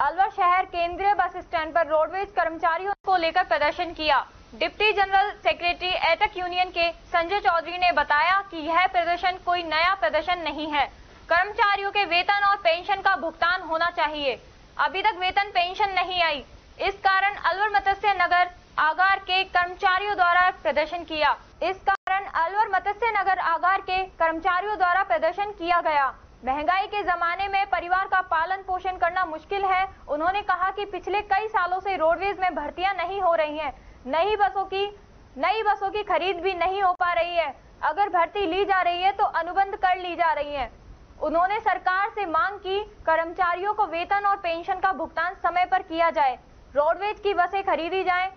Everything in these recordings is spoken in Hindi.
अलवर शहर केंद्रीय बस स्टैंड पर रोडवेज कर्मचारियों को लेकर प्रदर्शन किया। Deputy general secretary AITUC union के संजय चौधरी ने बताया कि यह प्रदर्शन कोई नया प्रदर्शन नहीं है। कर्मचारियों के वेतन और पेंशन का भुगतान होना चाहिए। अभी तक वेतन पेंशन नहीं आई, इस कारण अलवर मत्स्य नगर आगार के कर्मचारियों द्वारा प्रदर्शन किया गया। महंगाई के जमाने में परिवार का पालन पोषण करना मुश्किल है। उन्होंने कहा कि पिछले कई सालों से रोडवेज में भर्तियां नहीं हो रही हैं, नई बसों की खरीद भी नहीं हो पा रही है। अगर भर्ती ली जा रही है तो अनुबंध कर ली जा रही है। उन्होंने सरकार से मांग की, कर्मचारियों को वेतन और पेंशन का भुगतान समय पर किया जाए, रोडवेज की बसें खरीदी जाएं।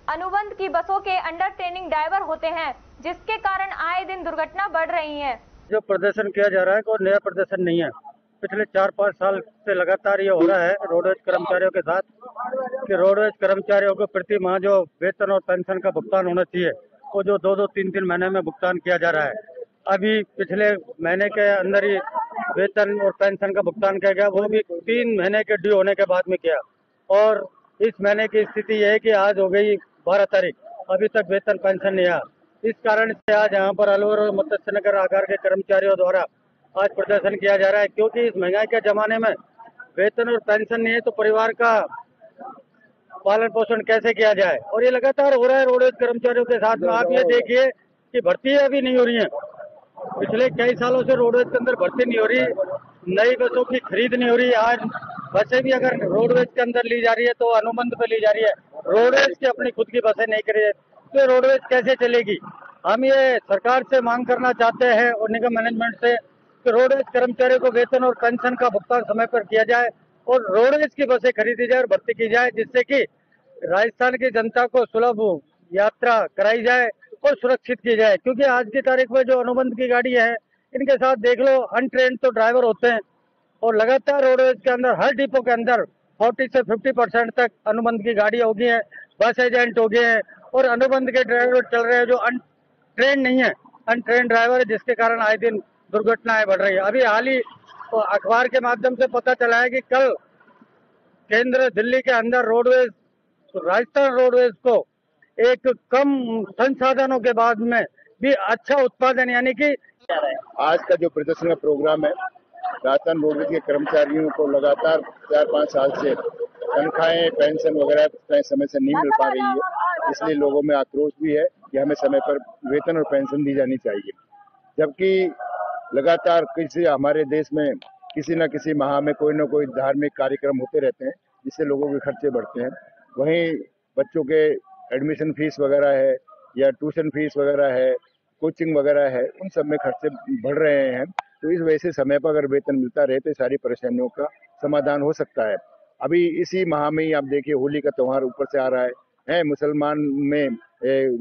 अनुबंध की बसों के अंडर ट्रेनिंग ड्राइवर होते हैं, जिसके कारण आए दिन दुर्घटना बढ़ रही है। जो प्रदर्शन किया जा रहा है कोई नया प्रदर्शन नहीं है। पिछले 4-5 साल से लगातार ये हो रहा है रोडवेज कर्मचारियों के साथ कि रोडवेज कर्मचारियों को प्रति माह जो वेतन और पेंशन का भुगतान होना चाहिए वो जो 2-2, 3-3 महीने में भुगतान किया जा रहा है। अभी पिछले महीने के अंदर ही वेतन और पेंशन का भुगतान किया गया, वो भी 3 महीने के ड्यू होने के बाद में किया। और इस महीने की स्थिति यह है कि आज हो गई 12 तारीख, अभी तक वेतन पेंशन नहीं आया। इस कारण से आज यहाँ पर अलवर और मत्स्य नगर आगार के कर्मचारियों द्वारा आज प्रदर्शन किया जा रहा है, क्योंकि इस महंगाई के जमाने में वेतन और पेंशन नहीं है तो परिवार का पालन पोषण कैसे किया जाए। और ये लगातार हो रहा है रोडवेज कर्मचारियों के साथ में। आप ये देखिए कि भर्ती अभी नहीं हो रही है। पिछले कई सालों से रोडवेज के अंदर भर्ती नहीं हो रही, नई बसों की खरीद नहीं हो रही। आज बसें भी अगर रोडवेज के अंदर ली जा रही है तो अनुबंध पे ली जा रही है, रोडवेज की अपनी खुद की बसें नहीं खरीद, तो रोडवेज कैसे चलेगी। हम ये सरकार से मांग करना चाहते हैं और निगम मैनेजमेंट से कि रोडवेज कर्मचारियों को वेतन और पेंशन का भुगतान समय पर किया जाए और रोडवेज की बसें खरीदी जाए और भर्ती की जाए, जिससे कि राजस्थान की जनता को सुलभ यात्रा कराई जाए और सुरक्षित की जाए। क्योंकि आज की तारीख में जो अनुबंध की गाड़ी है, इनके साथ देख लो अनट्रेन्ड तो ड्राइवर होते हैं और लगातार रोडवेज के अंदर हर डिपो के अंदर 40 से 50% तक अनुबंध की गाड़ी हो गई है, बस एजेंट हो गए हैं और अनुबंध के ड्राइवर चल रहे हैं जो अनट्रेन नहीं है, अनट्रेन ड्राइवर है, जिसके कारण आए दिन दुर्घटनाएं बढ़ रही है। अभी हाल ही तो अखबार के माध्यम से पता चला है कि कल केंद्र दिल्ली के अंदर रोडवेज, राजस्थान रोडवेज को एक कम संसाधनों के बाद में भी अच्छा उत्पादन, यानी कि आज का जो प्रदर्शन का प्रोग्राम है, राजस्थान रोडवेज के कर्मचारियों को लगातार 4-5 साल से तनख्वाहें, पेंशन वगैरह समय से नहीं मिल पा रही है, इसलिए लोगों में आक्रोश भी है कि हमें समय पर वेतन और पेंशन दी जानी चाहिए। जबकि लगातार हमारे देश में किसी न किसी माह में कोई न कोई धार्मिक कार्यक्रम होते रहते हैं, जिससे लोगों के खर्चे बढ़ते हैं। वहीं बच्चों के एडमिशन फीस वगैरह है या ट्यूशन फीस वगैरह है, कोचिंग वगैरह है, उन सब में खर्चे बढ़ रहे हैं। तो इस वजह से समय पर अगर वेतन मिलता रहे तो सारी परेशानियों का समाधान हो सकता है। अभी इसी माह में ही आप देखिए होली का त्योहार ऊपर से आ रहा है, मुसलमान में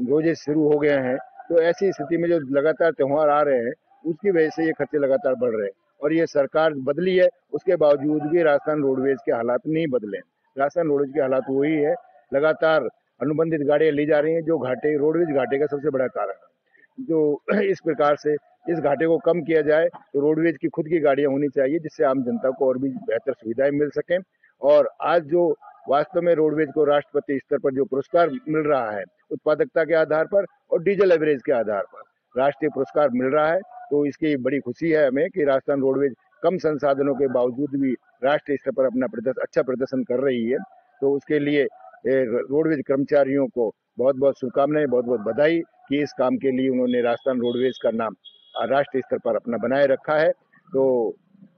रोजे शुरू हो गए हैं। तो ऐसी स्थिति में जो लगातार त्योहार आ रहे हैं उसकी वजह से ये खर्चे लगातार बढ़ रहे हैं और ये सरकार बदली है, उसके बावजूद भी राजस्थान रोडवेज के हालात नहीं बदले। राजस्थान रोडवेज के हालात वही है, लगातार अनुबंधित गाड़ियां ली जा रही हैं, जो घाटे रोडवेज घाटे का सबसे बड़ा कारण है। जो इस प्रकार से इस घाटे को कम किया जाए तो रोडवेज की खुद की गाड़ियां होनी चाहिए, जिससे आम जनता को और भी बेहतर सुविधाएं मिल सकें। और आज जो वास्तव में रोडवेज को राष्ट्रपति स्तर पर जो पुरस्कार मिल रहा है उत्पादकता के आधार पर और डीजल एवरेज के आधार पर राष्ट्रीय पुरस्कार मिल रहा है, तो इसकी बड़ी खुशी है हमें कि राजस्थान रोडवेज कम संसाधनों के बावजूद भी राष्ट्रीय स्तर पर अपना अच्छा प्रदर्शन कर रही है। तो उसके लिए रोडवेज कर्मचारियों को बहुत बहुत शुभकामनाएं, बहुत बहुत बधाई कि इस काम के लिए उन्होंने राजस्थान रोडवेज का नाम राष्ट्रीय स्तर पर अपना बनाए रखा है। तो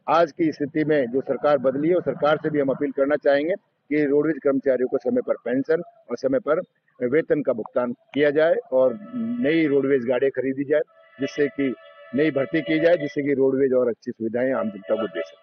आज की स्थिति में जो सरकार बदली है, और सरकार से भी हम अपील करना चाहेंगे कि रोडवेज कर्मचारियों को समय पर पेंशन और समय पर वेतन का भुगतान किया जाए और नई रोडवेज गाड़ियां खरीदी जाए, जिससे कि नई भर्ती की जाए, जिससे कि रोडवेज और अच्छी सुविधाएं आम जनता को दे सके।